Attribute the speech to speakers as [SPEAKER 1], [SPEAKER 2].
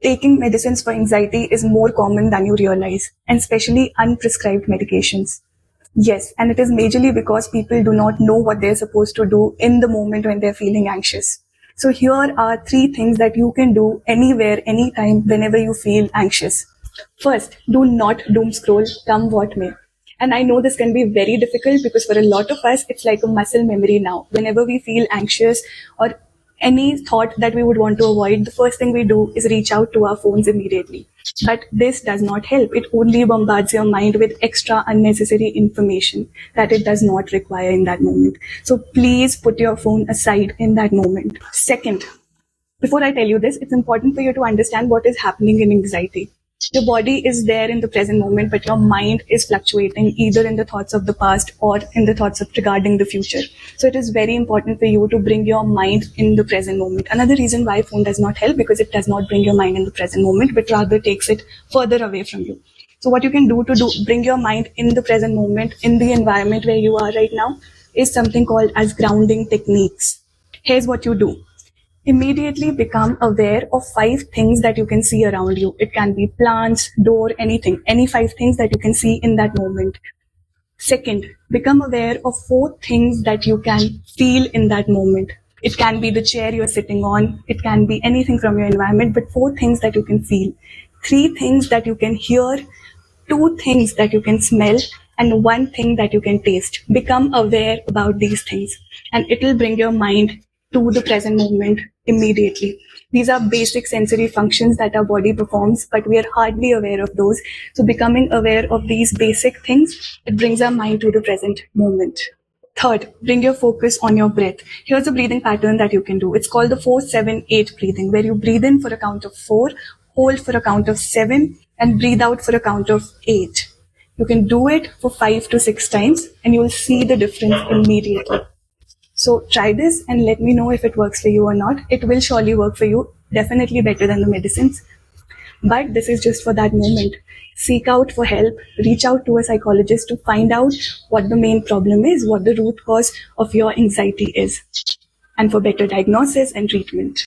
[SPEAKER 1] Taking medicines for anxiety is more common than you realize, and especially unprescribed medications. Yes, and it is majorly because people do not know what they're supposed to do in the moment when they're feeling anxious. So here are 3 things that you can do anywhere, anytime, whenever you feel anxious. First, do not doom scroll, come what may. And I know this can be very difficult because for a lot of us, it's like a muscle memory now. Whenever we feel anxious or any thought that we would want to avoid, the first thing we do is reach out to our phones immediately. But this does not help. It only bombards your mind with extra unnecessary information that it does not require in that moment. So please put your phone aside in that moment. Second, before I tell you this, it's important for you to understand what is happening in anxiety. Your body is there in the present moment, but your mind is fluctuating either in the thoughts of the past or in the thoughts of regarding the future. So it is very important for you to bring your mind in the present moment. Another reason why phone does not help, because it does not bring your mind in the present moment, but rather takes it further away from you. So what you can do to bring your mind in the present moment, in the environment where you are right now, is something called as grounding techniques. Here's what you do. Immediately become aware of 5 things that you can see around you. It can be plants, door, anything, any 5 things that you can see in that moment. Second, become aware of 4 things that you can feel in that moment. It can be the chair you're sitting on, it can be anything from your environment, but 4 things that you can feel. 3 things that you can hear, 2 things that you can smell, and 1 thing that you can taste. Become aware about these things, and it will bring your mind to the present moment immediately. These are basic sensory functions that our body performs, but we are hardly aware of those. So becoming aware of these basic things, it brings our mind to the present moment. Third, bring your focus on your breath. Here's a breathing pattern that you can do. It's called the 4-7-8 breathing, where you breathe in for a count of 4, hold for a count of 7, and breathe out for a count of 8. You can do it for 5 to 6 times, and you will see the difference immediately. So try this and let me know if it works for you or not. It will surely work for you, definitely better than the medicines. But this is just for that moment. Seek out for help, reach out to a psychologist to find out what the main problem is, what the root cause of your anxiety is, and for better diagnosis and treatment.